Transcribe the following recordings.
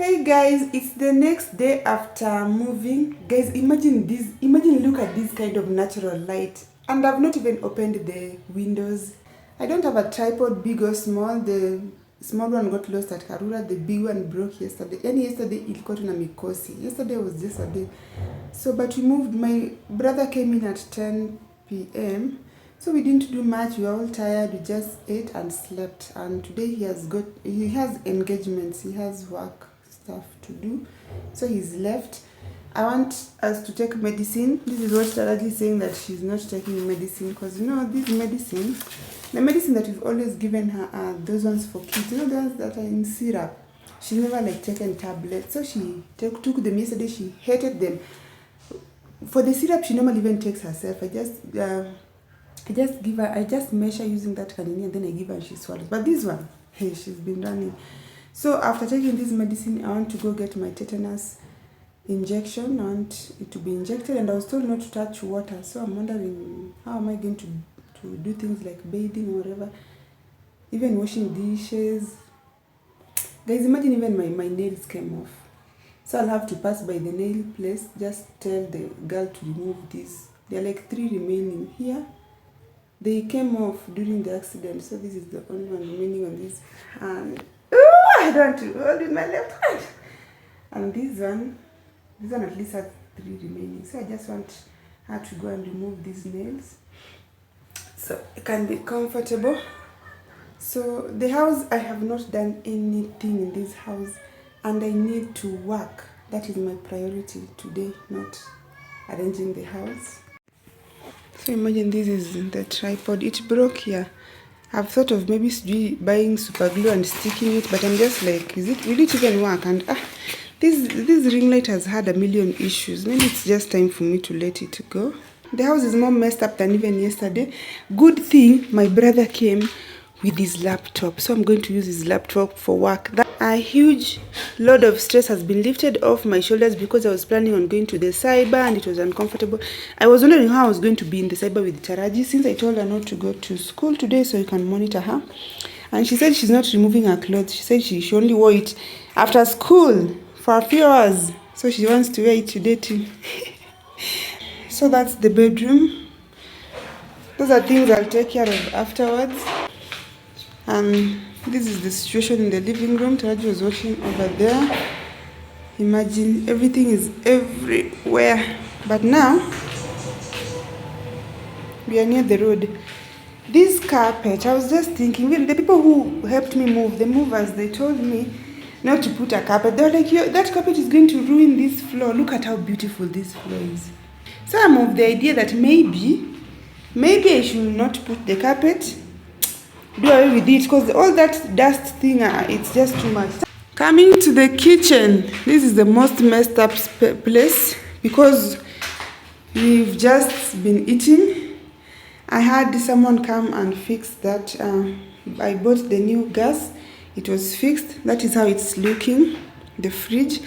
Hey guys, it's the next day after moving. Guys, imagine this. Imagine look at this kind of natural light. And I've not even opened the windows. I don't have a tripod, big or small. The small one got lost at Karura. The big one broke yesterday. And yesterday it got na mikosi. Yesterday was just a day. So, but we moved. My brother came in at 10 p.m. So we didn't do much. We were all tired. We just ate and slept. And today he has engagements. He has work stuff to do, so he's left. I want us to take medicine. This is what Taraji is saying, that she's not taking medicine because this medicine, the medicine that we've always given her are those ones for kids, the ones that are in syrup. She's never taken tablets, so she took them yesterday. She hated them. For the syrup, she normally even takes herself. I just measure using that kanini and then I give her and she swallows. But this one, hey, she's been running. So after taking this medicine, I want to go get my tetanus injection. I want it to be injected, and I was told not to touch water. So I'm wondering, how am I going to do things like bathing or whatever, even washing dishes. Guys, imagine even my nails came off. So I'll have to pass by the nail place, just tell the girl to remove these. There are 3 remaining here. They came off during the accident, so this is the only one remaining on this hand. I don't want to hold in my left hand. And this one at least has 3 remaining. So I just want her to go and remove these nails so it can be comfortable. So the house, I have not done anything in this house and I need to work. That is my priority today, not arranging the house. So imagine this is the tripod. It broke here. I've thought of maybe buying super glue and sticking it, but I'm just like, will it even work? And this ring light has had a million issues. Maybe it's just time for me to let it go. The house is more messed up than even yesterday. Good thing my brother came with his laptop, so I'm going to use his laptop for work. A huge load of stress has been lifted off my shoulders because I was planning on going to the cyber and it was uncomfortable. I was wondering how I was going to be in the cyber with Taraji, since I told her not to go to school today so you can monitor her. And she said she's not removing her clothes. She said she only wore it after school for a few hours. So she wants to wear it today too. So that's the bedroom. Those are things I'll take care of afterwards. And this is the situation in the living room. Taraji was watching over there. Imagine, everything is everywhere. But now, we are near the road. This carpet, I was just thinking, the people who helped me move, the movers, they told me not to put a carpet. They were like, that carpet is going to ruin this floor. Look at how beautiful this floor is. So I'm of the idea that maybe I should not put the carpet. Do away with it, because all that dust thing, it's just too much. Coming to the kitchen, this is the most messed up place because we've just been eating. I had someone come and fix that. I bought the new gas. It was fixed. That is how it's looking, the fridge.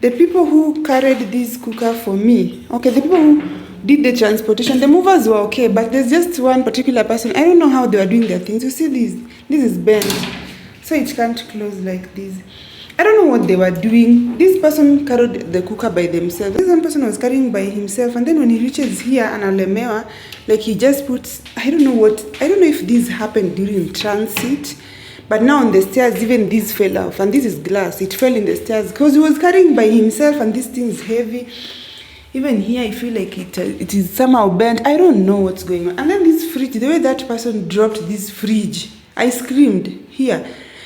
The people who carried this cooker for me, okay, the people who did the transportation, the movers were okay, but there's just one particular person. I don't know how they were doing their things. You see this is bent, so it can't close like this. I don't know what they were doing. This person carried the cooker by themselves. This one person was carrying by himself, and then when he reaches here and Alemewa, he just puts, I don't know if this happened during transit, but now on the stairs, even this fell off, and this is glass. It fell in the stairs because he was carrying by himself, and this thing is heavy. Even here, I feel like it is somehow bent. I don't know what's going on. And then this fridge, the way that person dropped this fridge, I screamed here.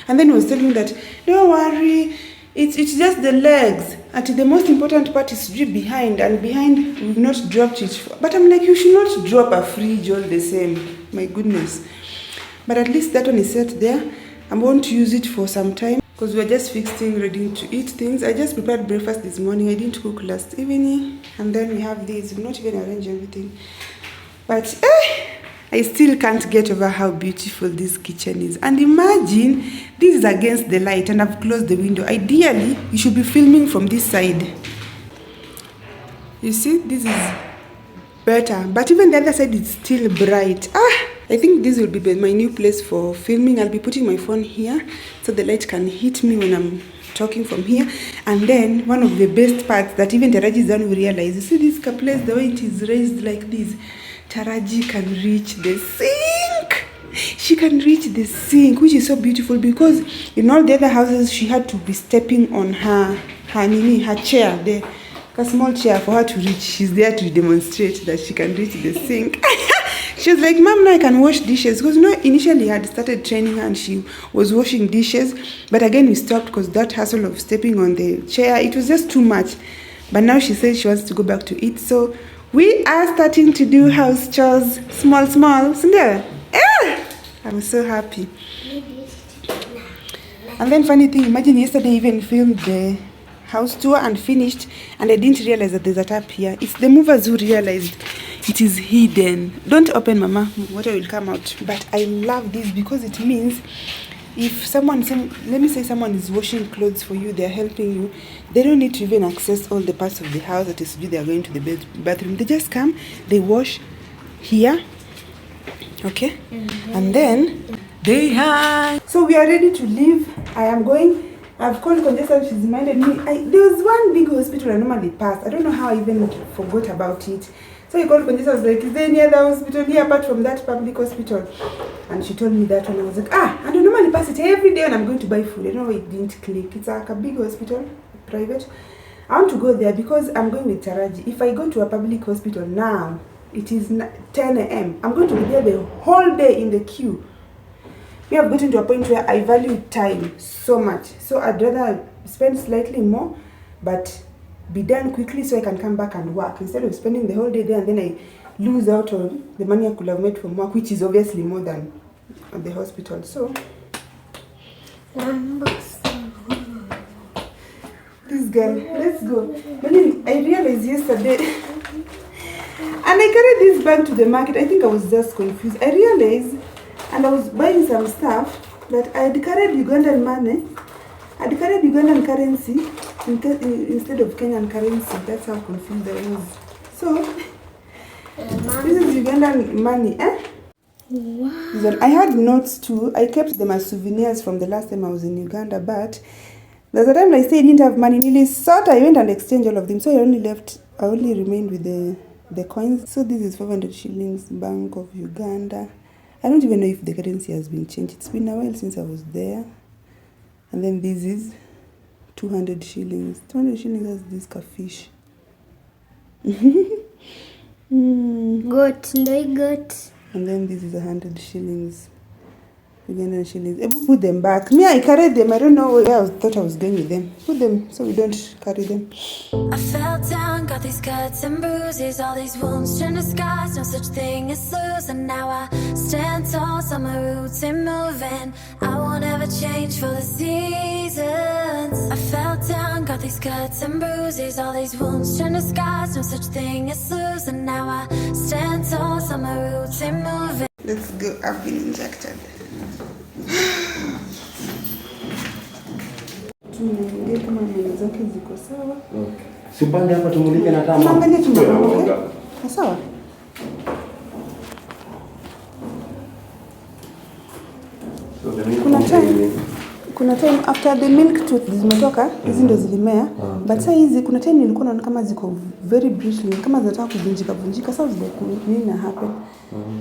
And then he was telling me that, don't worry, it's just the legs. And the most important part is behind. And behind, we've not dropped it. But I'm like, you should not drop a fridge all the same. My goodness. But at least that one is set there. I'm going to use it for some time, because we're just fixing, ready to eat things. I just prepared breakfast this morning. I didn't cook last evening. And then we have these. We've not even arranged everything. But I still can't get over how beautiful this kitchen is. And imagine, this is against the light and I've closed the window. Ideally, you should be filming from this side. You see, this is better. But even the other side is still bright. I think this will be my new place for filming. I'll be putting my phone here so the light can hit me when I'm talking from here. And then one of the best parts that even Taraji's done will realize, you see this place, the way it is raised like this, Taraji can reach the sink. She can reach the sink, which is so beautiful, because in all the other houses she had to be stepping on her chair, a small chair for her to reach. She's there to demonstrate that she can reach the sink. She was like, Mom, now I can wash dishes. Because initially I had started training her and she was washing dishes. But again, we stopped because that hassle of stepping on the chair, it was just too much. But now she says she wants to go back to it. So we are starting to do house chores, small. Cinderella. I'm so happy. And then funny thing, imagine yesterday even filmed the house tour and finished, and I didn't realize that there's a tap here. It's the movers who realized it is hidden. Don't open, Mama, water will come out. But I love this because it means if someone, let me say someone is washing clothes for you, they're helping you, they don't need to even access all the parts of the house that is they are going to the bathroom. They just come, they wash here, okay, and then they hang. So we are ready to leave. I am going. I've called Conjessa, she's reminded me. There was one big hospital I normally pass. I don't know how I even forgot about it. So I called Conjessa, I was like, is there any other hospital here apart from that public hospital? And she told me that one. I was like, I don't normally pass it every day when I'm going to buy food. I don't know why it didn't click. It's like a big hospital, private. I want to go there because I'm going with Taraji. If I go to a public hospital now, it is 10 a.m. I'm going to be there the whole day in the queue. We have gotten to a point where I value time so much. So I'd rather spend slightly more, but be done quickly so I can come back and work. Instead of spending the whole day there and then I lose out on the money I could have made from work, which is obviously more than at the hospital. So, this girl, let's go. I realized yesterday, and I carried this bag to the market. I think I was just confused. I realized, and I was buying some stuff, that I had carried Ugandan money. I had carried Ugandan currency instead of Kenyan currency. That's how confused I was. So, this is Ugandan money, Wow. I had notes too. I kept them as souvenirs from the last time I was in Uganda, but there's a time I said I didn't have money. Nearly sort I went and exchanged all of them. So I only remained with the coins. So this is 500 shillings, Bank of Uganda. I don't even know if the currency has been changed. It's been a while since I was there. And then this is 200 shillings. 200 shillings has this fish. Goat. And then this is 100 shillings. Ugandan shillings. Put them back. Me, I carried them. I don't know where I thought I was going with them. Put them so we don't carry them. I fell down, got these cuts and bruises, all these wounds turn to scars, no such thing as lose. And now I stand tall, so my roots ain't moving. I won't ever change for the seasons. I fell down, got these cuts and bruises, all these wounds turn to scars, no such thing as lose. And now I stand tall, so my roots ain't moving. Let's go. I've been injected. Tunaangalia kama meno zake ziko sawa. Okay. Sipande hapa tumulike na kama. Tunaangalia tumulike. Sawa. Kuna time after the milk tooth zimetoka, hizi ndo zilimea. But sasa hizi kuna time nilikuwa naona kama ziko very bristly, kama zinataka kuvunjika. Sasa zile nini na happen.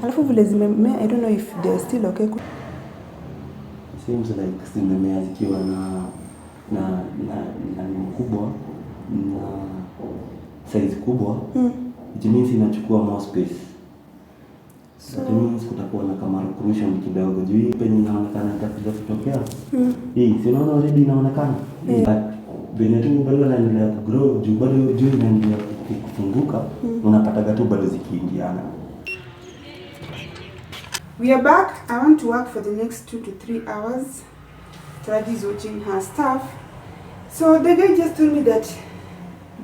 Alafu vile zimemea, I don't know if they're still okay. Seems like zimemea zikiwa na kubwa na size kubwa. It means inachukua more space. So it means kutakuwa na kama recursion kidogo. Juu hii penye inaonekana itakuja kutokea. Hii si unaona already inaonekana. But venye tu bado inaendelea kugrow, juu inaendelea kufunguka, unapata tu bado zikiingiana. We are back. I want to work for the next 2 to 3 hours. Taraji is watching her stuff. So the guy just told me that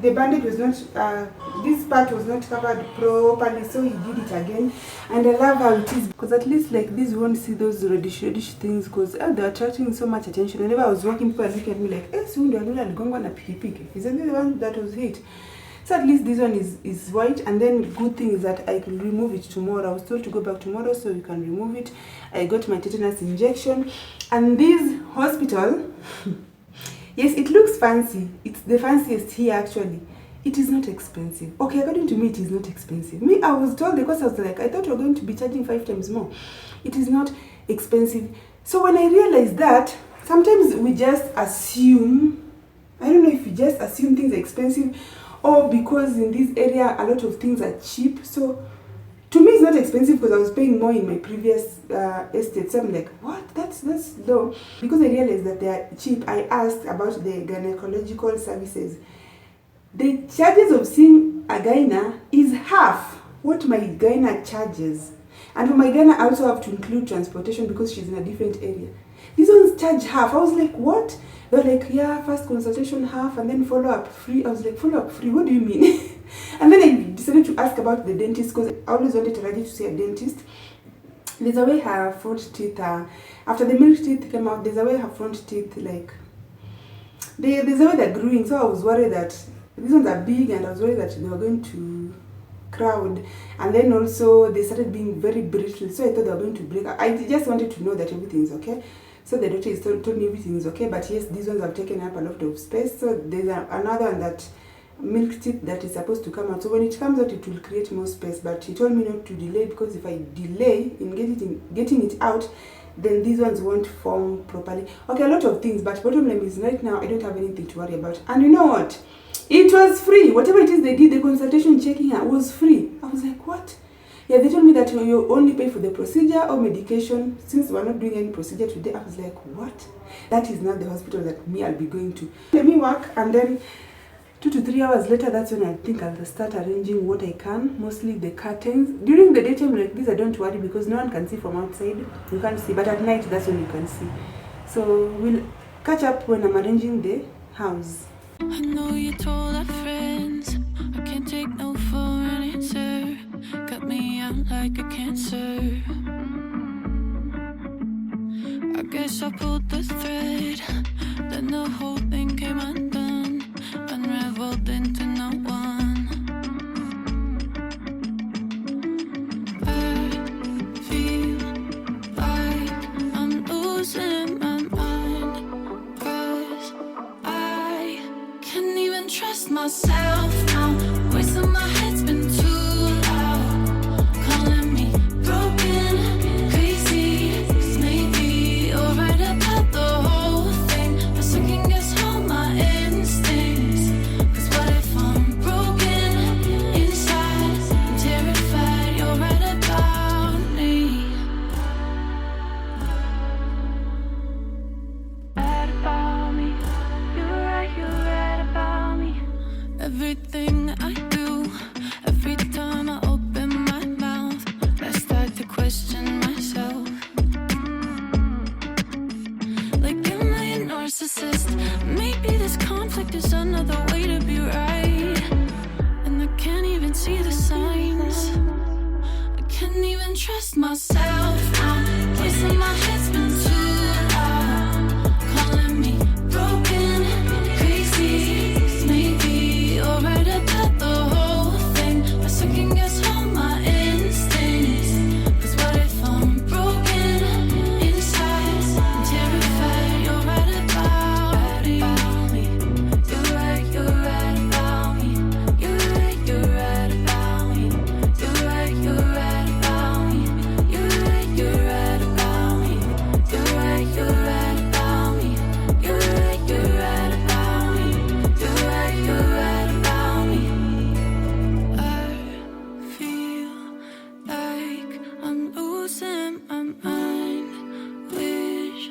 the bandage was not, this part was not covered properly, so he did it again. And I love how it is, because at least like this, we won't see those reddish things, because they're attracting so much attention. Whenever I was walking, people look at me like, so is that the one that was hit? So at least this one is white, and then good thing is that I can remove it tomorrow. I was told to go back tomorrow so you can remove it. I got my tetanus injection, and this hospital, yes, it looks fancy. It's the fanciest here actually. It is not expensive. Okay, according to me, it is not expensive. Me, I was told, because I was like, I thought we were going to be charging 5 times more. It is not expensive. So when I realized that, sometimes we just assume, I don't know if we just assume things are expensive, or because in this area a lot of things are cheap. So to me, it's not expensive because I was paying more in my previous estate. So I'm like, what? That's low. Because I realized that they are cheap, I asked about the gynecological services. The charges of seeing a gyna is half what my gyna charges. And for my gyna, I also have to include transportation because she's in a different area. These ones charge half. I was like, what? They're like, yeah, first consultation half and then follow-up free. I was like, follow-up free? What do you mean? And then I decided to ask about the dentist because I always wanted Raji to see a dentist. There's a way her front teeth are, after the milk teeth came out, there's a way her front teeth, like, there's a way they're growing. So I was worried that these ones are big, and I was worried that they were going to crowd, and then also they started being very brittle, so I thought they were going to break. I just wanted to know that everything is okay. So the doctor told me everything is okay, but yes, these ones have taken up a lot of space. So there's another one, that milk teeth, that is supposed to come out. So when it comes out, it will create more space, but he told me not to delay, because if I delay in getting it out, then these ones won't form properly. Okay, a lot of things, but bottom line is right now I don't have anything to worry about. And you know what? It was free. Whatever it is they did, the consultation checking her was free. I was like, what? Yeah, they told me that you only pay for the procedure or medication. Since we're not doing any procedure today, I was like, what? That is not the hospital that I'll be going to. Let me work, and then 2 to 3 hours later, that's when I think I'll start arranging what I can, mostly the curtains. During the daytime like this, I don't worry because no one can see from outside. You can't see, but at night, that's when you can see. So we'll catch up when I'm arranging the house. I know you told our friends I can't take no for an answer. Got me out like a cancer. I guess I pulled the thread, then the whole thing came undone, unraveled into no one. I feel like I'm losing my mind, 'cause I can't even trust myself now. Voice in my head's been too loud, calling me broken, crazy. 'Cause maybe you're right about the whole thing. I second guess all my instincts. 'Cause what if I'm broken inside? I'm terrified you're right about me. Right about me. You're right about me. Everything I do, every time I open my mouth, I start to question myself. Like, am I a narcissist? Maybe this conflict is another way to be right. And I can't even see the signs. I can't even trust myself now. Voice in my head's been too loud, calling me broken, crazy. 'Cause maybe you're right about the whole thing. I second guess all my instincts. 'Cause what if I'm broken inside? I'm terrified you're right about me. You're right about me. You're right about me. You're right about me. You're right about me. You're right about me. You're right about me. You're right about me. I feel like I'm losing my mind. Wish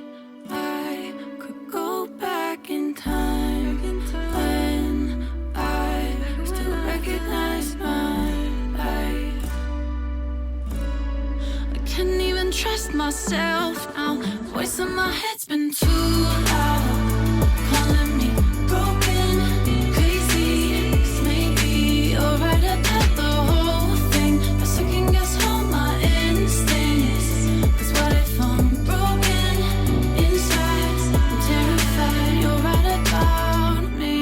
I could go back in time when I still recognize my life. I can't even trust myself now. Voice in my head's been too loud, calling me broken, crazy. 'Cause maybe you're right about the whole thing. I second guess all my instincts. 'Cause what if I'm broken inside? I'm terrified you're right about me.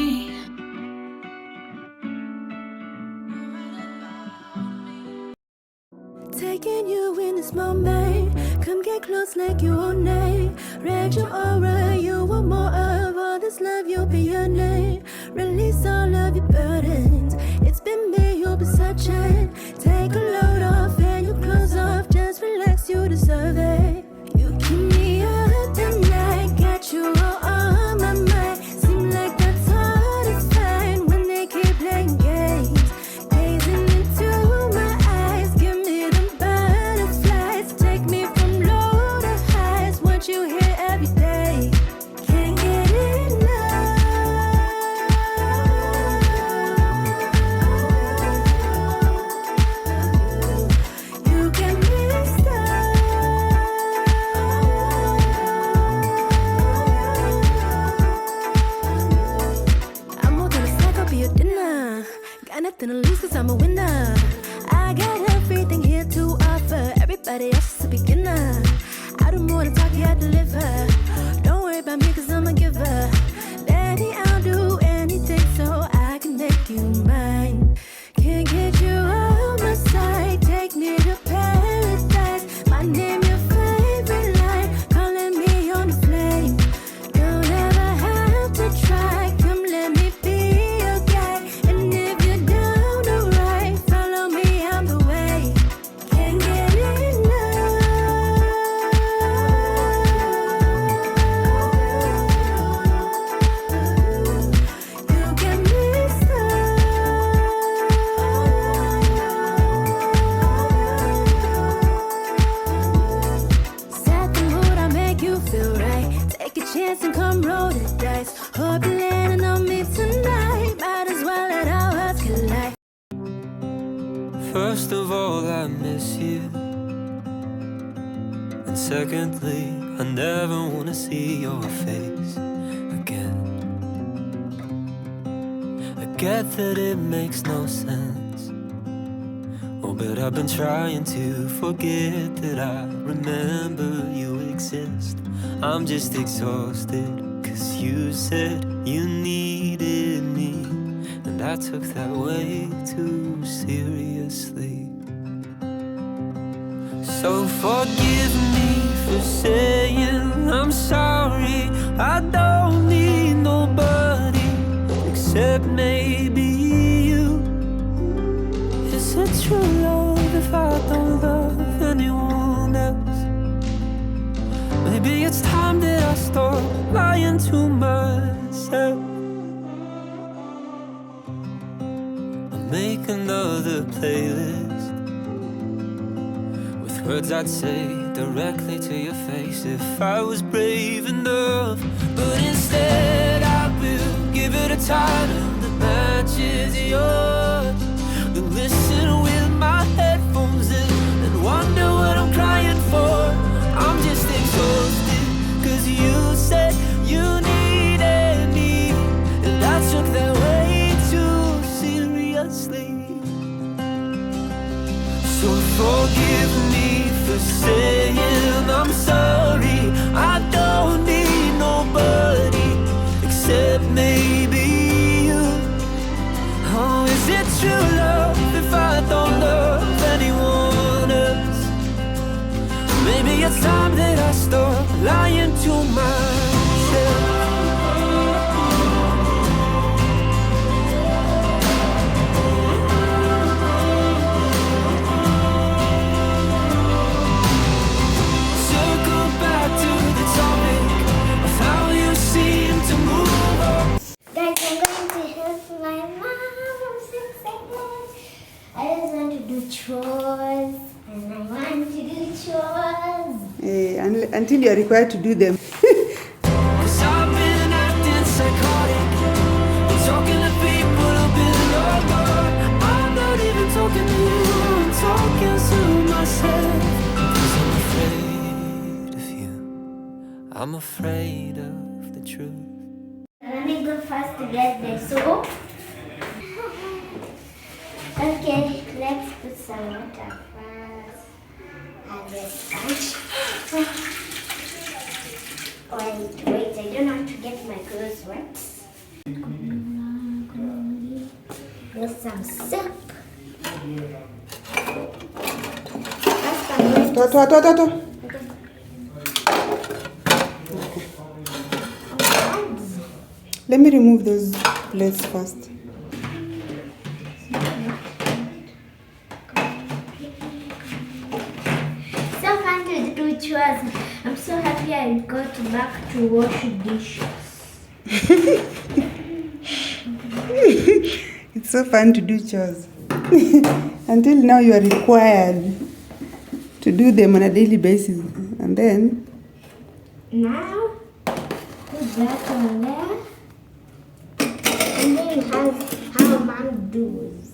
taking you in this moment. Come get close like you own it. Read your aura, you want more of all this love, you'll be your name. Release all of your burdens. It's been me you'll be searching. Take a load off and your clothes off. Just relax, you deserve it. You keep me up tonight, got you all on my mind. Seem like that's hard to find when they keep playing games. Gazing into my eyes, give me them butterflies. Take me from low to highs, want you here every day. Can't get enough. You get me stuck. I'm more than a snack, I'll be your dinner. Got nothing to lose cause I'm a winner. I got everything here to offer. Everybody else is a beginner. I do more than talk, yeah, I deliver. Don't worry about me cause I'm a giver. Daddy, I'll do anything so I can make you mine. Can't get you out my sight. Take me to paradise. My name, your favorite line. Calling me on the flame. Don't ever have to try. Come let me be your guy. And if you're down to ride, follow me, I'm the way. Can't get enough. You get me stuck. Set the mood, I make you feel right. Take a chance and come roll the dice. Hope you're landing on me tonight. Might as well let our hearts collide. First of all, I miss you. And secondly, I never wanna see your face again. I get that it makes no sense. Oh, but I've been trying to forget that I remember you exist. I'm just exhausted, cause you said you needed me, and I took that way too seriously. So forgive me for saying I'm sorry. I don't need nobody except maybe you. Is it true love if I don't love anyone else? Maybe it's time that I stop lying to myself. I'll make another playlist with words I'd say directly to your face if I was brave enough. But instead I will give it a title that matches yours. Then listen with my headphones in and wonder what I'm crying for. I'm just exhausted, cause you said you needed me, and I took that way too seriously. So forgive me for saying I'm sorry. I don't need nobody except maybe you. Oh, is it true love if I don't love anyone else? Maybe it's time that I stop lying to myself. Circle back to the topic of how you seem to move on. Guys, I'm going to help my mom. I'm so excited. I just want to do chores, and I want to do chores. Until you're required to do them. Cause I've been acting psychotic, talking to people who've been long gone. I'm not even talking to you, I'm talking to myself. Cause I'm afraid of you, I'm afraid of the truth. Let me go first to get the soap. Okay, let's put some water first. And the sponge. Wait, I don't want to get my clothes wet. With some soap. First Toa. Let me remove those plates first. So fun to do chores. I'm so happy I got back to wash dishes. It's so fun to do chores. Until now you are required to do them on a daily basis. And then Now, put that on there. And then you have how mom does.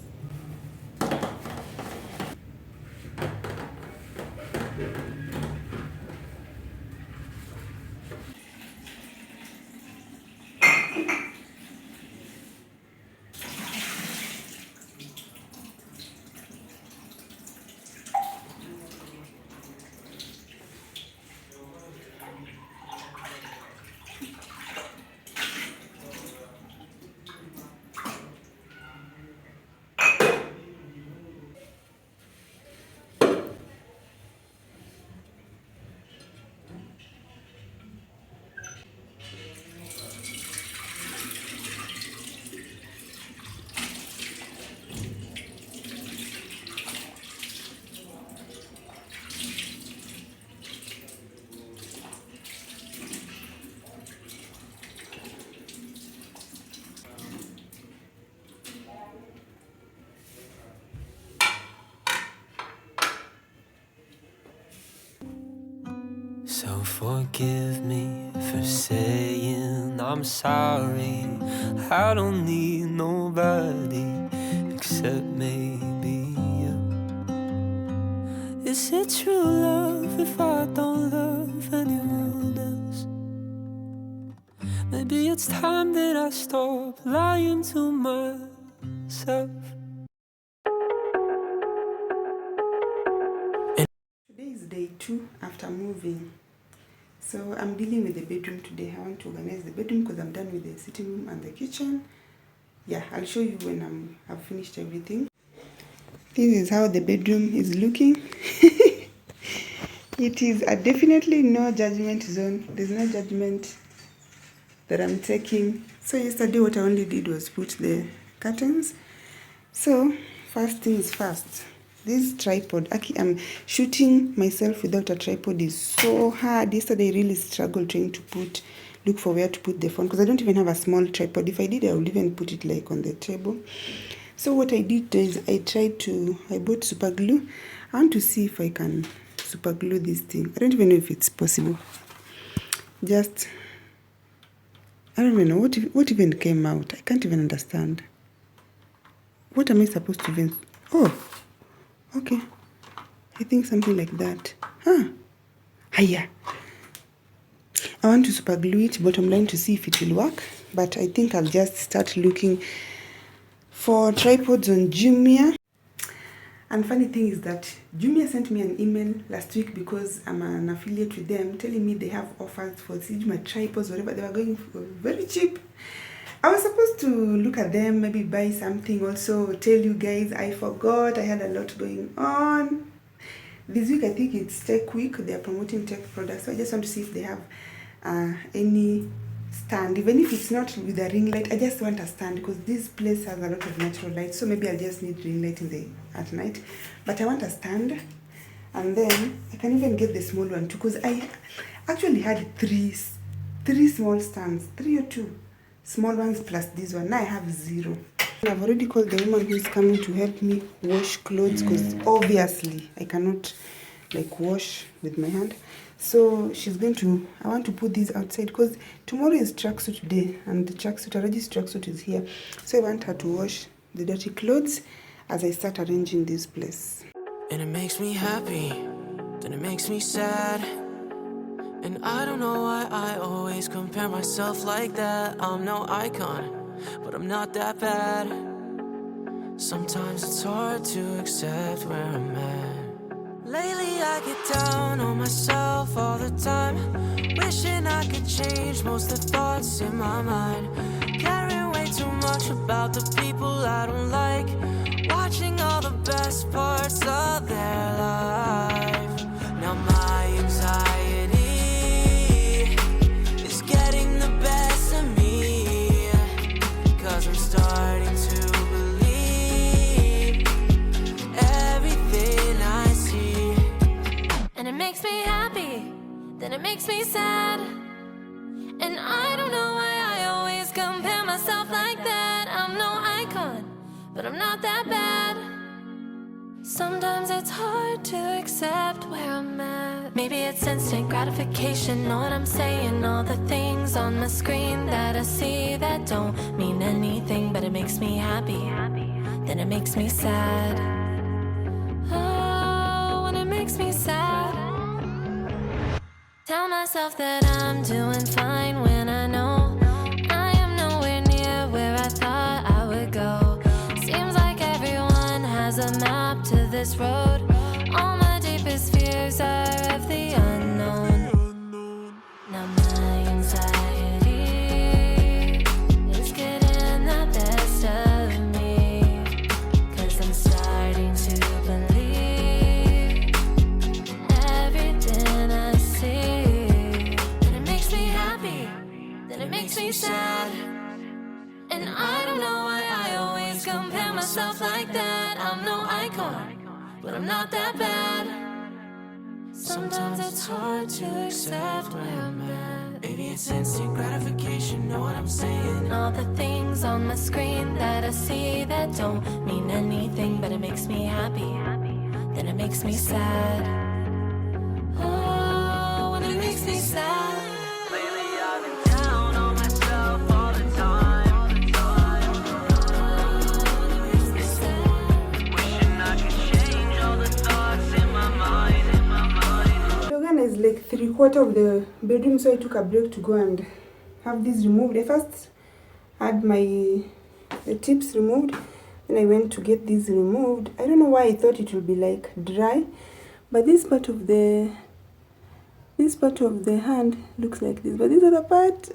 So forgive me for saying I'm sorry. I don't need nobody except maybe you. Is it true love if I don't love anyone else? Maybe it's time that I stop lying to myself. today is day 2 after moving. So I'm dealing with the bedroom today. I want to organize the bedroom because I'm done with the sitting room and the kitchen. Yeah, I'll show you when I've finished everything. This is how the bedroom is looking. It is definitely no judgment zone. There's no judgment that I'm taking. So yesterday what I only did was put the curtains. So first things first. This tripod, actually I'm shooting myself without a tripod is so hard. Yesterday I really struggled trying to look for where to put the phone because I don't even have a small tripod. If I did, I would even put it like on the table. So what I did is I bought super glue. I want to see if I can super glue this thing. I don't even know if it's possible. I don't even know what even came out. I can't even understand. What am I supposed to even... Oh, okay. I think something like that. Hiya. I want to super glue it bottom line to see if it will work. But I think I'll just start looking for tripods on Jumia. And funny thing is that Jumia sent me an email last week because I'm an affiliate with them, telling me they have offers for my tripods, whatever. They were going for very cheap. I was supposed to look at them, maybe buy something, also tell you guys. I forgot. I had a lot going on. This week, I think it's Tech Week. They are promoting tech products. So I just want to see if they have any stand. Even if it's not with a ring light, I just want a stand because this place has a lot of natural light. So maybe I'll just need ring light at night. But I want a stand. And then I can even get the small one too because I actually had three small stands. 3 or 2 small ones plus this one. Now I have 0. I've already called the woman who is coming to help me wash clothes because obviously I cannot like wash with my hand. So she's going to, I want to put these outside because tomorrow is tracksuit day and the tracksuit, Araji's tracksuit is here. So I want her to wash the dirty clothes as I start arranging this place. And it makes me happy, then it makes me sad. And I don't know why I always compare myself like that. I'm no icon, but I'm not that bad. Sometimes it's hard to accept where I'm at. Lately I get down on myself all the time, wishing I could change most of the thoughts in my mind. Caring way too much about the people I don't like, watching all the best parts of their life. makes me sad. And I don't know why I always compare myself like that. I'm no icon, but I'm not that bad. Sometimes it's hard to accept where I'm at. Maybe it's instant gratification, know what I'm saying? All the things on my screen that I see that don't mean anything, but it makes me happy. Then it makes me sad. Oh, when it makes me sad. Tell myself that I'm doing fine when I know I am nowhere near where I thought I would go. Seems like everyone has a map to this road. All my deepest fears are of the unknown. Now my anxiety is getting the best of me, 'cause I'm starting to believe everything I see. And it makes me happy, then it makes me sad. And I don't know why I always compare myself like that. I'm no icon, but I'm not that bad. Sometimes it's hard to accept where I'm at. Maybe it's instant gratification, know what I'm saying? All the things on my screen that I see that don't mean anything, but it makes me happy. Then it makes me sad. Oh, when it makes me sad. Lately I've been down on myself all the time. Wishing I could change all the thoughts in my mind. Logan is like 3/4 of the bedroom, so I took a break to go and have this removed. I first had the tips removed, then I went to get this removed. I don't know why I thought it would be like dry, but this part of the hand looks like this, but this other part,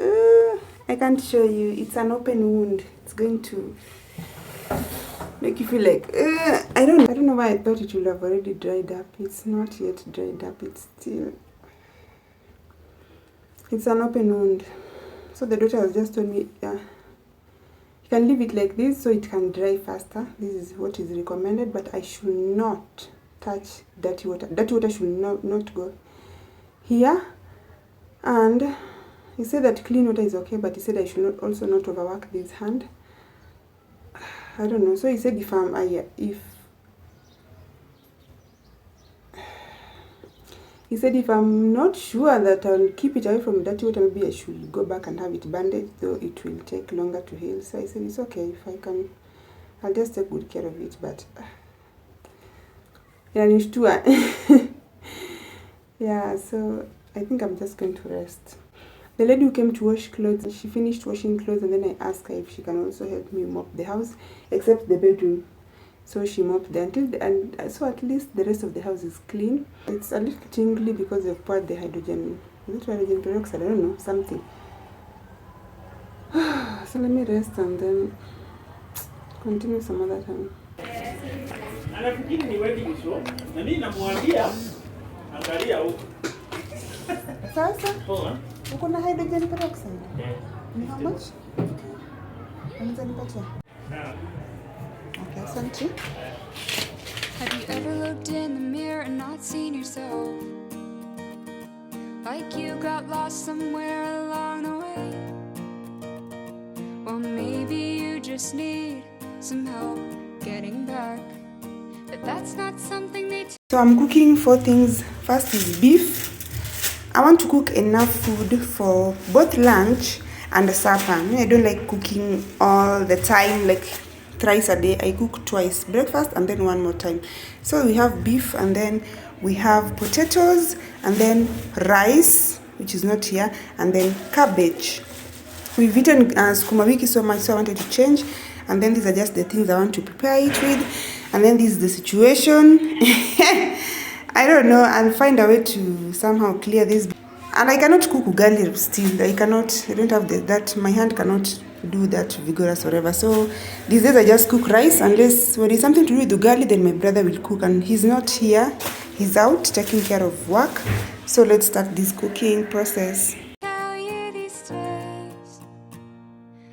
I can't show you. It's an open wound. It's going to make you feel like I don't know why I thought it would have already dried up. It's not yet dried up. It's an open wound. So the doctor has just told me, you can leave it like this so it can dry faster. This is what is recommended, but I should not touch dirty water. Dirty water should not go here. And he said that clean water is okay, but he said I should also not overwork this hand. I don't know. So he said if I'm not sure that I'll keep it away from dirty water, maybe I should go back and have it bandaged, though it will take longer to heal. So I said it's okay if I can. I'll just take good care of it. But yeah, so I think I'm just going to rest. The lady who came to wash clothes, she finished washing clothes, and then I asked her if she can also help me mop the house, except the bedroom. So she mopped and so at least the rest of the house is clean. It's a little tingly because they've poured the hydrogen. Is it hydrogen peroxide? I don't know, something. So let me rest and then continue some other time. Anafikiri ni wedding show na mimi namwambia angalia huko. Sasa uko na hydrogen peroxide? Ni how much? Unaweza nipatia? Okay, asante. Have you ever looked in the mirror and not seen yourself? Like you got lost somewhere along the way? Well, maybe you just need some help getting back. But that's not something they So I'm cooking 4 things. First is beef. I want to cook enough food for both lunch and supper. I don't like cooking all the time, like thrice a day. I cook twice, breakfast and then one more time. So we have beef, and then we have potatoes, and then rice, which is not here, and then cabbage. We've eaten sukuma wiki so much, so I wanted to change. And then these are just the things I want to prepare it with. And then this is the situation. I don't know, I'll find a way to somehow clear this. And I cannot cook ugali still. I don't have that, my hand cannot do that vigorous whatever. So these days I just cook rice, unless when it's something to do with ugali, then my brother will cook, and he's not here. He's out taking care of work. So let's start this cooking process. tell you these days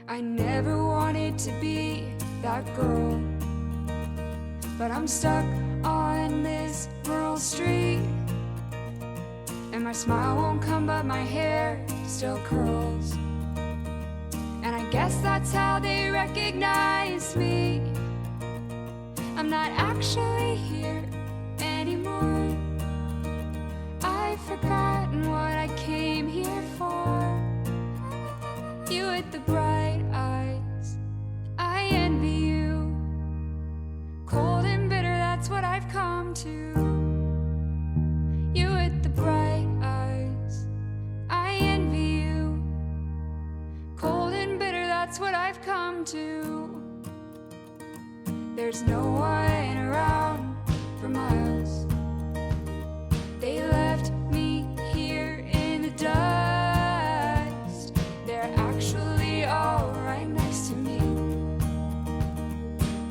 I never wanted to be that girl, but I'm stuck on this rural street. And my smile won't come, but my hair still curls. And I guess that's how they recognize me. I'm not actually here anymore. I've forgotten what I came here for. You with the bright eyes, I envy you. Cold and bitter, that's what I've come to. You with the bright eyes, I envy you. Cold and bitter, that's what I've come to. There's no one around for miles. They left me here in the dust. They're actually all right next to me.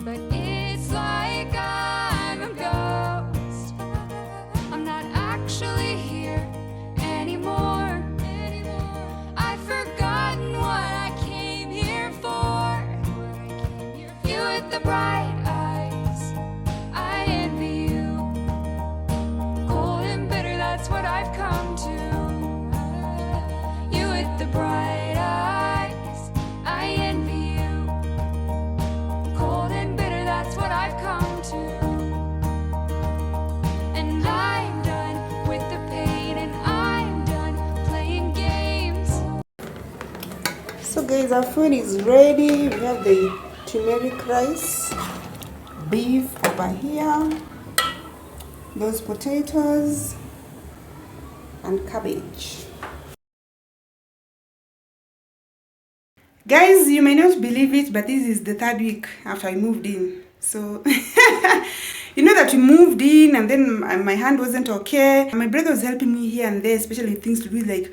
But it's like I'm a ghost. I'm not actually here anymore. I've forgotten what I came here for. You with the bright eyes, I envy you. Cold and bitter, that's what I've come to. You with the bright eyes, I envy you. Cold and bitter, that's what I've come to. And I'm done with the pain, and I'm done playing games. So guys, our food is ready. We have the turmeric rice, beef over here, those potatoes, and cabbage. Guys, you may not believe it, but this is the 3rd week after I moved in. So you know that we moved in and then my hand wasn't okay. My brother was helping me here and there, especially things to do with like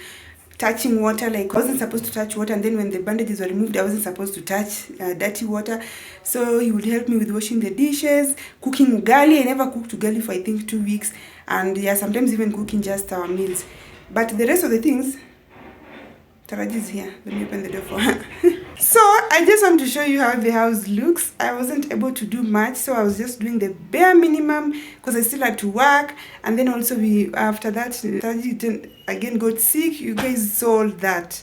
touching water. Like I wasn't supposed to touch water, and then when the bandages were removed, I wasn't supposed to touch dirty water. So he would help me with washing the dishes, cooking ugali. I never cooked ugali for I think 2 weeks, and yeah, sometimes even cooking just our meals. But the rest of the things, Taraji is here. Let me open the door for her. So I just want to show you how the house looks. I wasn't able to do much, so I was just doing the bare minimum because I still had to work. And then also after that, Taraji again got sick. You guys saw all that.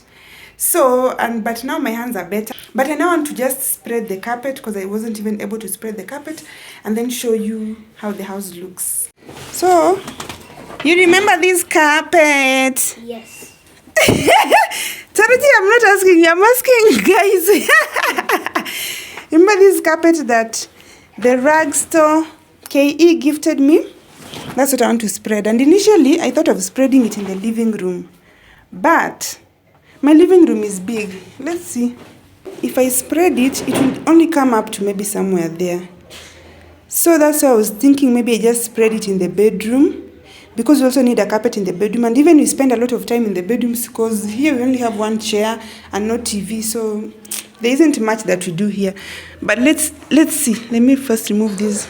So, but now my hands are better. But I now want to just spread the carpet because I wasn't even able to spread the carpet, and then show you how the house looks. So, you remember this carpet? Yes. Charity, I'm not asking you, I'm asking guys. Remember this carpet that the rag store KE gifted me? That's what I want to spread. And initially, I thought of spreading it in the living room. But my living room is big. Let's see. If I spread it, it will only come up to maybe somewhere there. So that's why I was thinking maybe I just spread it in the bedroom, because we also need a carpet in the bedroom, and even we spend a lot of time in the bedrooms because here we only have one chair and no TV, so there isn't much that we do here. But let's see. Let me first remove this.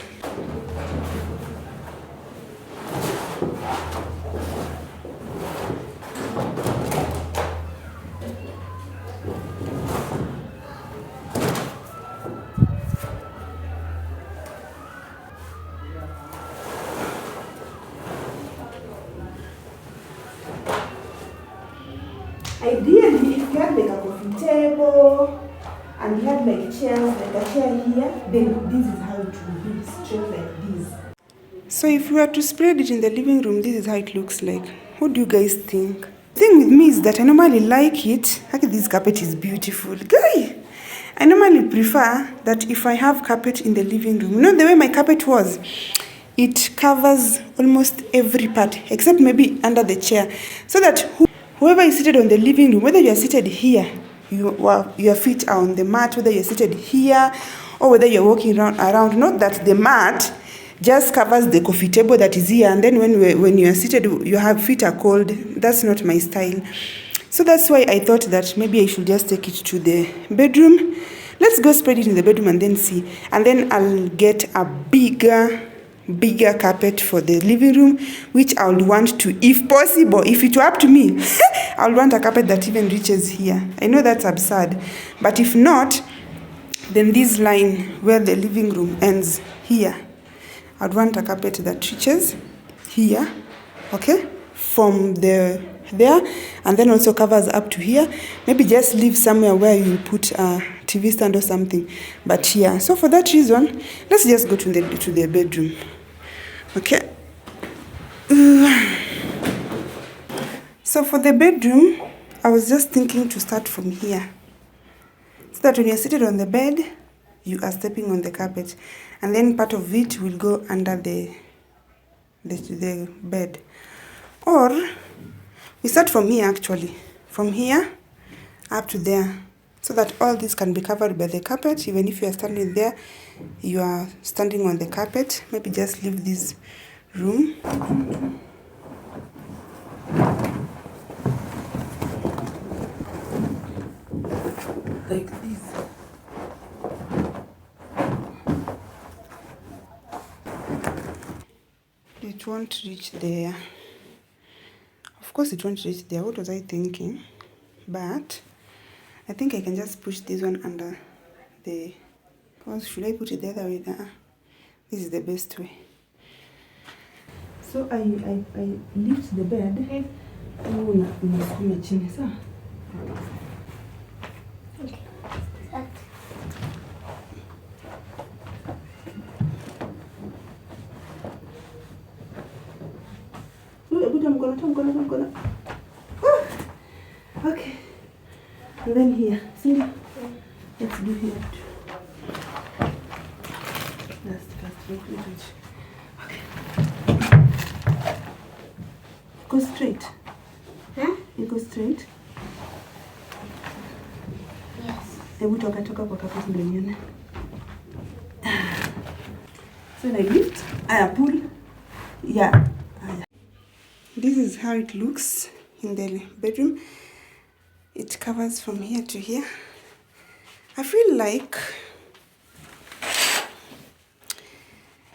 Ideally, if you had like a coffee table and you had like chairs, like a chair here, then this is how it would be, straight like this. So if we were to spread it in the living room, this is how it looks like. What do you guys think? The thing with me is that I normally like it. Look at this carpet, is beautiful. Guy, I normally prefer that if I have carpet in the living room, you know the way my carpet was, it covers almost every part except maybe under the chair, so that whoever is seated on the living room, whether you are seated here, your feet are on the mat, whether you're seated here, or whether you're walking around, not that the mat just covers the coffee table that is here, and then when you are seated, your feet are cold. That's not my style. So that's why I thought that maybe I should just take it to the bedroom. Let's go spread it in the bedroom and then see. And then I'll get a bigger carpet for the living room, which I would want to, if possible, if it were up to me, I would want a carpet that even reaches here. I know that's absurd, but if not, then this line where the living room ends here, I'd want a carpet that reaches here, okay, from there, and then also covers up to here. Maybe just leave somewhere where you put a TV stand or something. But yeah, so for that reason, let's just go to the bedroom. Okay. So for the bedroom, I was just thinking to start from here, so that when you're seated on the bed, you are stepping on the carpet, and then part of it will go under the bed. Or we start from here, actually, from here up to there, so that all this can be covered by the carpet. Even if you are standing there, you are standing on the carpet. Maybe just leave this room. Like this. It won't reach there. Of course it won't reach there. What was I thinking? But I think I can just push this one under the... Or should I put it the other way? This is the best way. So I lift the bed. Okay. Start. Okay. And then here. See? Let's do here too. Okay. Go straight. Huh? You go straight. Yes. Hebu toka kwa kapati ndio nione. So I lift, I pull. Yeah. This is how it looks in the bedroom. It covers from here to here. I feel like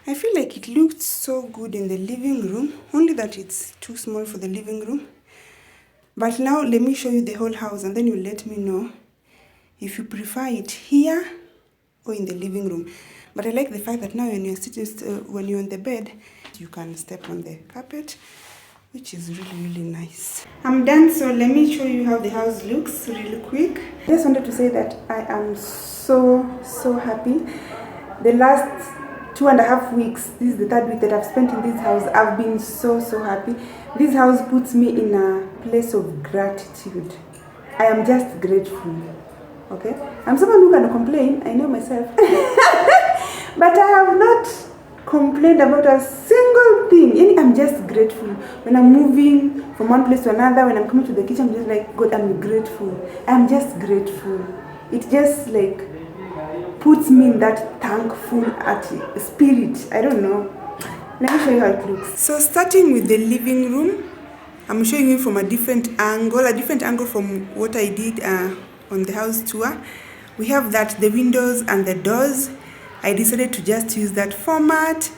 it looked so good in the living room, only that it's too small for the living room. But now let me show you the whole house, and then you let me know if you prefer it here or in the living room. But I like the fact that now when you're sitting, when you're on the bed, you can step on the carpet, which is really nice. I'm done, so let me show you how the house looks really quick. I just wanted to say that I am so happy. The last 2.5 weeks, this is the 3rd week that I've spent in this house. I've been so happy. This house puts me in a place of gratitude. I am just grateful. Okay, I'm someone who can complain, I know myself. But I have not complained about a single thing. I'm just grateful. When I'm moving from one place to another, when I'm coming to the kitchen, I'm just like, God, I'm grateful. I'm just grateful. It just like puts me in that thankful spirit. I don't know. Let me show you how it looks. So starting with the living room, I'm showing you from a different angle from what I did on the house tour. We have that, the windows and the doors. I decided to just use that format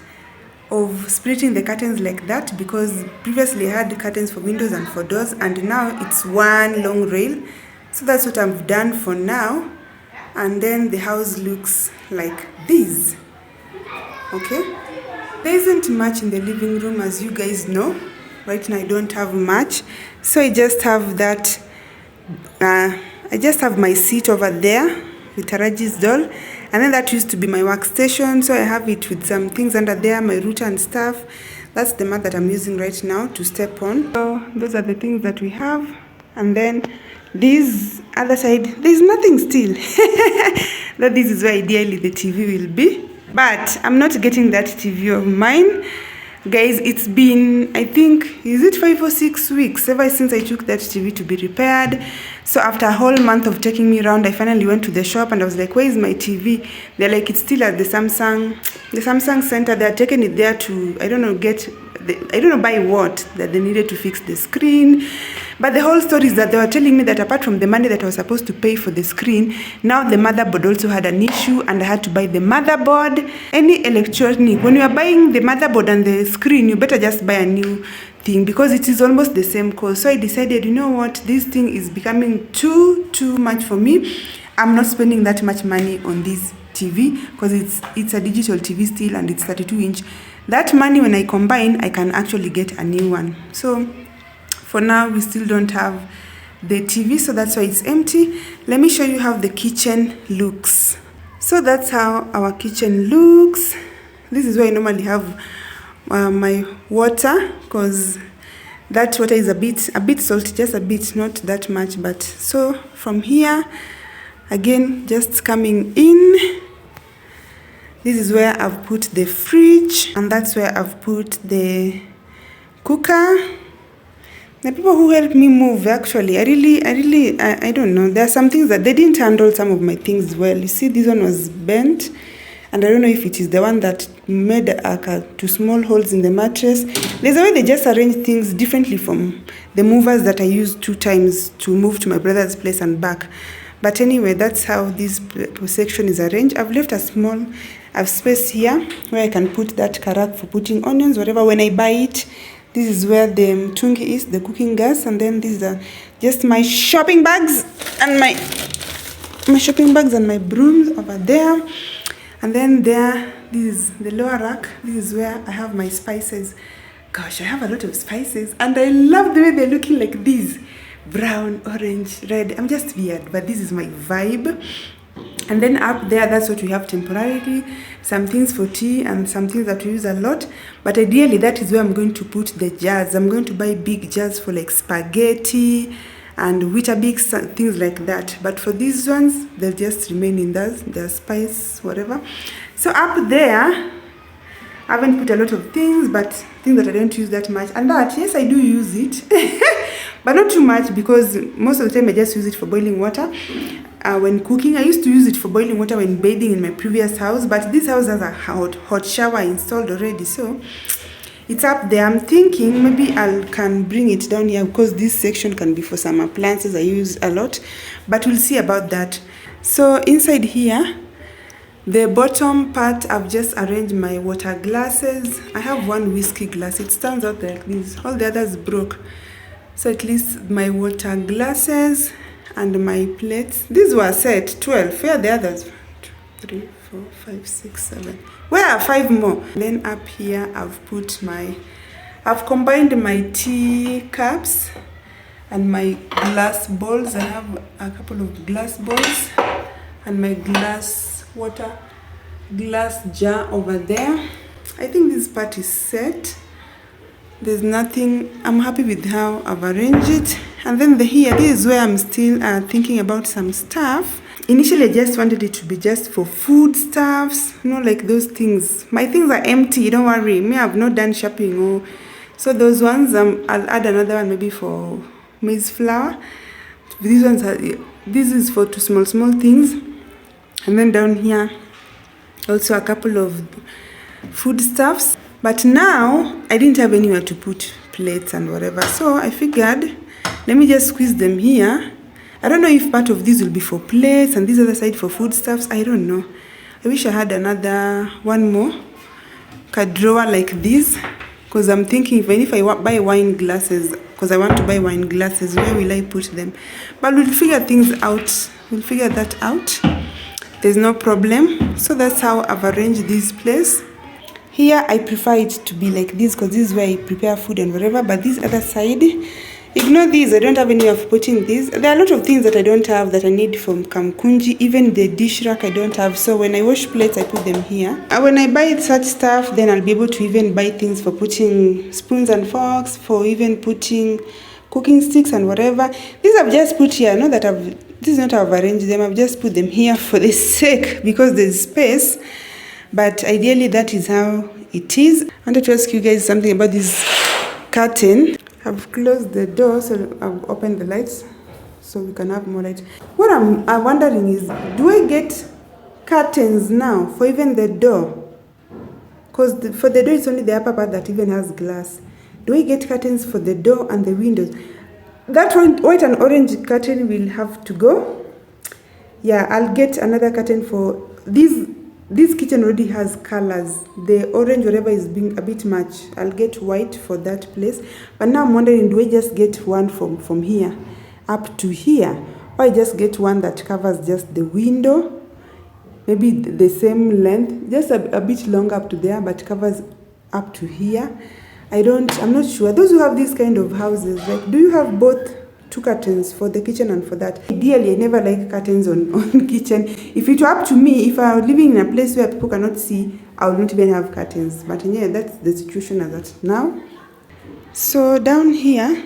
of splitting the curtains like that, because previously I had curtains for windows and for doors, and now it's one long rail. So that's what I've done for now. And then the house looks like this. Okay, there isn't much in the living room, as you guys know. Right now I don't have much, so I just have that I just have my seat over there with Taraji's doll, and then that used to be my workstation, so I have it with some things under there, my router and stuff. That's the mat that I'm using right now to step on. So those are the things that we have. And then this other side, there's nothing still. That this is where ideally the TV will be, but I'm not getting that TV of mine. Guys, it's been, I think, is it 5 or 6 weeks ever since I took that TV to be repaired. So after a whole month of taking me around, I finally went to the shop and I was like, where is my TV? They're like, it's still at the Samsung center. They're taking it there to, I don't know, buy what, that they needed to fix the screen. But the whole story is that they were telling me that apart from the money that I was supposed to pay for the screen, now the motherboard also had an issue and I had to buy the motherboard. Any electronic, when you are buying the motherboard and the screen, you better just buy a new thing because it is almost the same cost. So I decided, you know what, this thing is becoming too much for me. I'm not spending that much money on this TV because it's a digital TV still and it's 32-inch. That money, when I combine, I can actually get a new one. So for now we still don't have the TV, so that's why it's empty. Let me show you how the kitchen looks. So that's how our kitchen looks. This is where I normally have my water, because that water is a bit salty, just a bit, not that much. But so from here, again, just coming in, this is where I've put the fridge, and that's where I've put the cooker. The people who helped me move, actually, I don't know. There are some things that they didn't handle some of my things well. You see, this one was bent, and I don't know if it is the one that made two small holes in the mattress. There's a way they just arrange things differently from the movers that I used 2 times to move to my brother's place and back. But anyway, that's how this section is arranged. I've left a small space here where I can put that karak for putting onions, whatever. When I buy it, this is where the mtungi is, the cooking gas, and then these are just my shopping bags and my brooms over there. And then there, this is the lower rack. This is where I have my spices. Gosh, I have a lot of spices, and I love the way they're looking like this. Brown, orange, red. I'm just weird, but this is my vibe. And then up there, that's what we have temporarily. Some things for tea and some things that we use a lot. But ideally, that is where I'm going to put the jars. I'm going to buy big jars for like spaghetti and Weetabix, things like that. But for these ones, they'll just remain in those, their spice, whatever. So up there, I haven't put a lot of things, but things that I don't use that much. And that, yes, I do use it. But not too much, because most of the time I just use it for boiling water. When cooking, I used to use it for boiling water when bathing in my previous house, but this house has a hot shower installed already, so it's up there. I'm thinking maybe I can bring it down here, because this section can be for some appliances I use a lot, but we'll see about that. So inside here, the bottom part, I've just arranged my water glasses. I have one whiskey glass. It stands out like this. All the others broke. So at least my water glasses and my plates. These were set 12. Where are the others? 3, 4, 5, 6, 7. Where are 5 more? Then up here, I've combined my tea cups and my glass bowls. I have a couple of glass bowls and my glass jar over there. I think this part is set. There's nothing. I'm happy with how I've arranged it. And then this is where I'm still thinking about some stuff. Initially, I just wanted it to be just for food stuffs, like those things. My things are empty, don't worry. Me, I've not done shopping. So those ones, I'll add another one maybe for maize flour. These ones this is for two small things. And then down here, also a couple of food stuffs. But now, I didn't have anywhere to put plates and whatever. So I figured, let me just squeeze them here. I don't know if part of this will be for plates and this other side for food stuffs. I don't know. I wish I had one more drawer like this. Because I'm thinking, even if I buy wine glasses, because I want to buy wine glasses, where will I put them? But we'll figure things out. We'll figure that out. There's no problem. So that's how I've arranged this place. Here, I prefer it to be like this, because this is where I prepare food and whatever. But this other side, ignore these. I don't have any of putting these. There are a lot of things that I don't have that I need from Kamkunji. Even the dish rack I don't have. So when I wash plates, I put them here. And when I buy such stuff, then I'll be able to even buy things for putting spoons and forks, for even putting cooking sticks and whatever. These I've just put here. Not that this is not how I've arranged them. I've just put them here for the sake, because there's space. But ideally, that is how it is. I wanted to ask you guys something about this curtain. I've closed the door, so I've opened the lights so we can have more light. What I'm wondering is, do I get curtains now for even the door? Because for the door, it's only the upper part that even has glass. Do I get curtains for the door and the windows? That white and orange curtain will have to go. Yeah, I'll get another curtain for these. This kitchen already has colors. The orange, whatever, is being a bit much. I'll get white for that place. But now I'm wondering, do I just get one from here up to here? Or I just get one that covers just the window? Maybe the same length, just a bit longer up to there, but covers up to here. I'm not sure. Those who have these kind of houses, like, do you have both 2 curtains for the kitchen and for that? Ideally, I never like curtains on kitchen. If it were up to me, if I were living in a place where people cannot see, I would not even have curtains. But yeah, that's the situation as that now. So down here,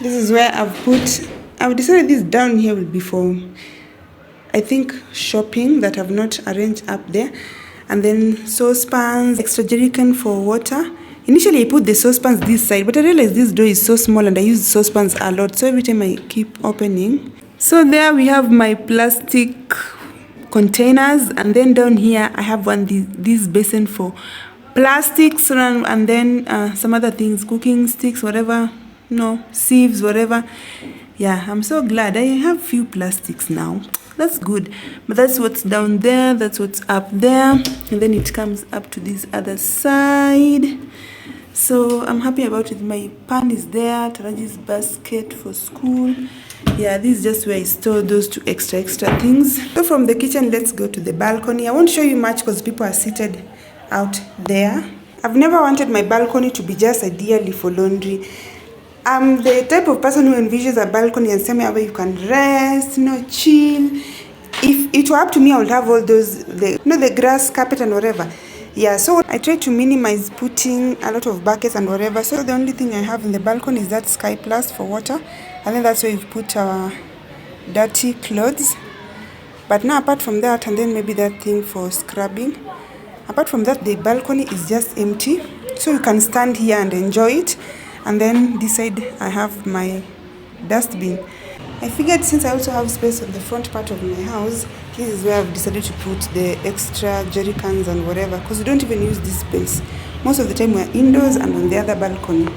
this is where I've decided this down here will be for, I think, shopping that I've not arranged up there. And then saucepans, extra jerrycan for water. Initially, I put the saucepans this side, but I realized this door is so small and I use saucepans a lot. So every time I keep opening. So there we have my plastic containers. And then down here, I have this basin for plastics and then some other things, cooking sticks, whatever, sieves, whatever. Yeah, I'm so glad I have few plastics now. That's good. But that's what's down there, that's what's up there, and then it comes up to this other side. So I'm happy about it. My pan is there, Taraji's basket for school. Yeah, this is just where I store those 2 extra things. So from the kitchen, let's go to the balcony. I won't show you much because people are seated out there. I've never wanted my balcony to be just ideally for laundry. I'm the type of person who envisions a balcony and somewhere where you can rest, chill. If it were up to me, I would have all those, the grass, carpet and whatever. Yeah, so I try to minimize putting a lot of buckets and whatever. So the only thing I have in the balcony is that Sky Plus for water. And then that's where we've put our dirty clothes. But now apart from that, and then maybe that thing for scrubbing. Apart from that, the balcony is just empty. So you can stand here and enjoy it. And then this side, I have my dustbin. I figured since I also have space on the front part of my house, this is where I've decided to put the extra jerry cans and whatever, because we don't even use this space. Most of the time we're indoors and on the other balcony.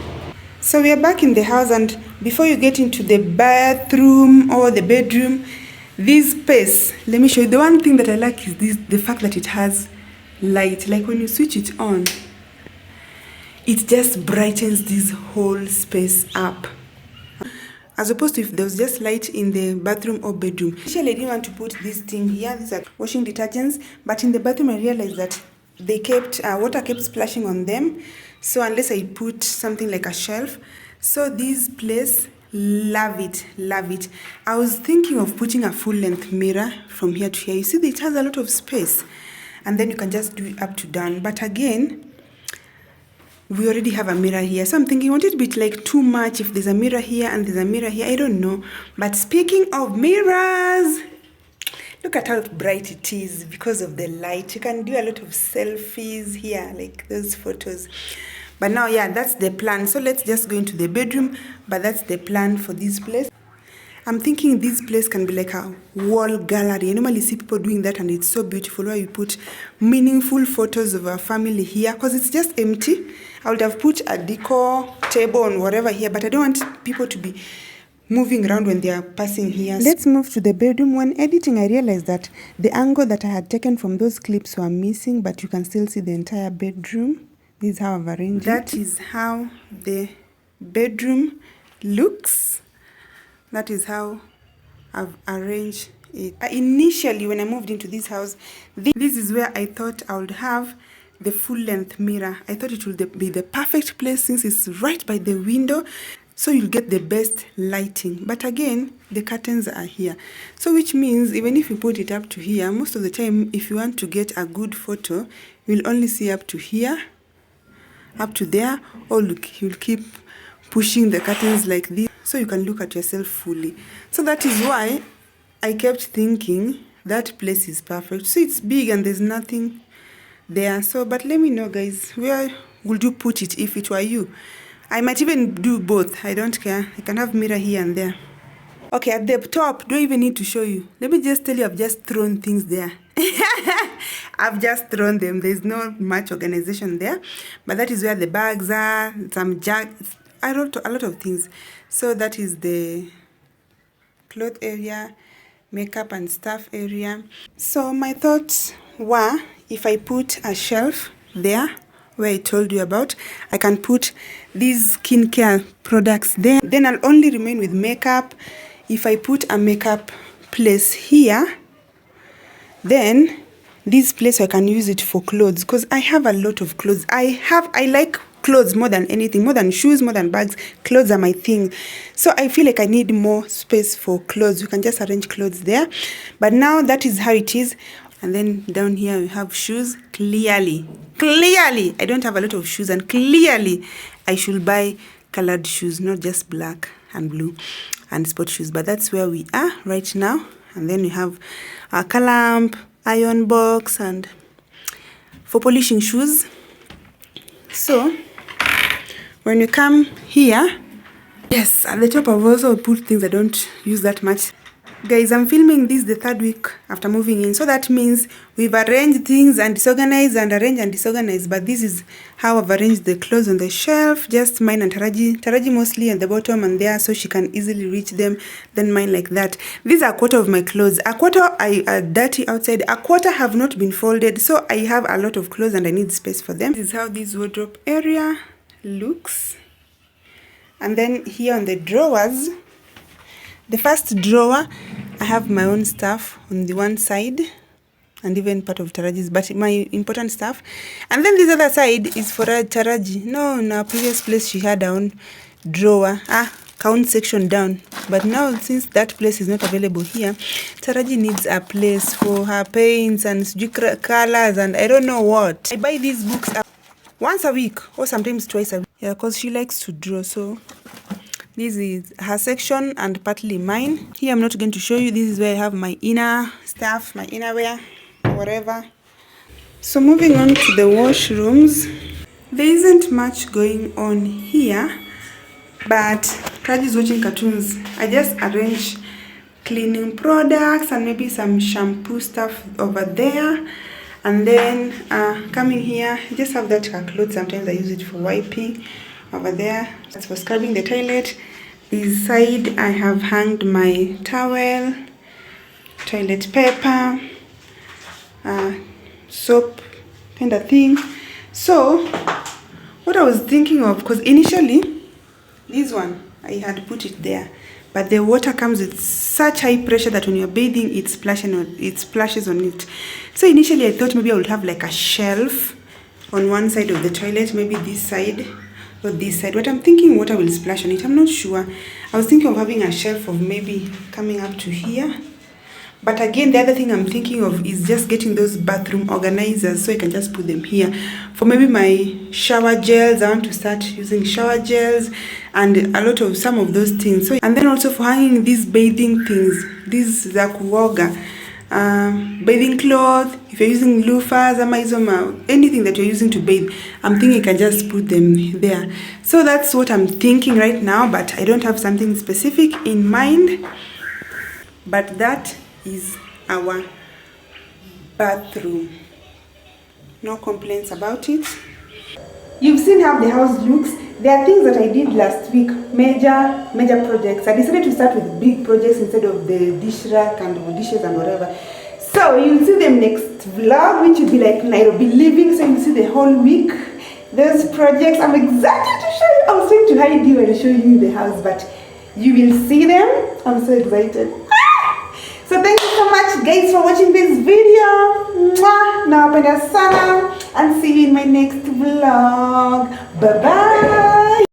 So we are back in the house, and before you get into the bathroom or the bedroom, this space, let me show you. The one thing that I like is the fact that it has light. Like when you switch it on, it just brightens this whole space up. As opposed to if there was just light in the bathroom or bedroom. Initially, I didn't want to put this thing here. These are washing detergents. But in the bathroom, I realized that water kept splashing on them. So unless I put something like a shelf. So this place, love it. I was thinking of putting a full-length mirror from here to here. You see, it has a lot of space. And then you can just do it up to down. But again, we already have a mirror here. So I'm thinking, won't it be like too much if there's a mirror here and there's a mirror here? I don't know. But speaking of mirrors, look at how bright it is because of the light. You can do a lot of selfies here, like those photos. But now, yeah, that's the plan. So let's just go into the bedroom. But that's the plan for this place. I'm thinking this place can be like a wall gallery. I normally see people doing that and it's so beautiful where you put meaningful photos of our family here because it's just empty. I would have put a decor table and whatever here, but I don't want people to be moving around when they are passing here. Let's move to the bedroom. When editing, I realized that the angle that I had taken from those clips were missing, but you can still see the entire bedroom. This is how I've arranged it. That is how the bedroom looks. That is how I've arranged it. Initially, when I moved into this house, this is where I thought I would have the full-length mirror. I thought it would be the perfect place since it's right by the window, so you'll get the best lighting. But again, the curtains are here. So which means even if you put it up to here, most of the time, if you want to get a good photo, you'll only see up to here, up to there, or look, you'll keep pushing the curtains like this so you can look at yourself fully. So that is why I kept thinking that place is perfect. So it's big and there's nothing there. So, but let me know, guys, where would you put it if it were you? I might even do both. I don't care. I can have mirror here and there. Okay, at the top, don't even need to show you. Let me just tell you, I've just thrown things there. I've just thrown them. There's not much organization there. But that is where the bags are, some jackets, a lot of things. So that is the cloth area, makeup and stuff area. So my thoughts were, if I put a shelf there, where I told you about, I can put these skincare products there. Then I'll only remain with makeup. If I put a makeup place here, then this place I can use it for clothes because I have a lot of clothes. I like clothes more than anything, more than shoes, more than bags. Clothes are my thing. So I feel like I need more space for clothes. You can just arrange clothes there. But now that is how it is. And then down here we have shoes. Clearly, I don't have a lot of shoes, and clearly I should buy colored shoes, not just black and blue and sport shoes. But that's where we are right now. And then we have a car lamp, iron box, and for polishing shoes. So when you come here, yes, at the top I've also put things I don't use that much. Guys, I'm filming this the 3rd week after moving in, so that means we've arranged things and disorganized and arranged and disorganized. But this is how I've arranged the clothes on the shelf. Just mine and Taraji mostly at the bottom and there, so she can easily reach them. Then mine like that. These are a quarter of my clothes. A quarter are dirty outside. A quarter have not been folded, so I have a lot of clothes and I need space for them. This is how this wardrobe area looks. And then here on the drawers, the first drawer, I have my own stuff on the one side, and even part of Taraji's, but my important stuff. And then this other side is for Taraji. No, in our previous place she had her own drawer, count section down. But now since that place is not available here, Taraji needs a place for her paints and colors and I don't know what. I buy these books once a week or sometimes twice a week. Yeah, because she likes to draw, so this is her section and partly mine. Here I'm not going to show you. This is where I have my inner stuff, my innerwear, whatever. So moving on to the washrooms. There isn't much going on here, but Kaji is watching cartoons. I just arrange cleaning products and maybe some shampoo stuff over there. And then coming here, I just have that cloth. Sometimes I use it for wiping. Over there, that's for scrubbing the toilet. This side, I have hanged my towel, toilet paper, soap, kind of thing. So, what I was thinking of, because initially, this one, I had put it there. But the water comes with such high pressure that when you're bathing, it splashes on it. So initially, I thought maybe I would have like a shelf on one side of the toilet, maybe this side. Or this side. What I'm thinking, water will splash on it. I'm not sure. I was thinking of having a shelf of maybe coming up to here. But again, the other thing I'm thinking of is just getting those bathroom organizers so I can just put them here. For maybe my shower gels, I want to start using shower gels and a lot of some of those things. So, and then also for hanging these bathing things, these za kuoga. Bathing cloth, if you're using loofahs, anything that you're using to bathe, I'm thinking you can just put them there. So that's what I'm thinking right now, but I don't have something specific in mind. But that is our bathroom. No complaints about it. You've seen how the house looks. There are things that I did last week, major projects. I decided to start with big projects instead of the dish rack and dishes and whatever. So you'll see them next vlog, which will be like Nairobi living. So you'll see the whole week, those projects. I'm excited to show you. I was trying to hide you and show you the house, but you will see them. I'm so excited. So thank you so much guys for watching this video. Nawapenda sana and see you in my next vlog. Bye bye.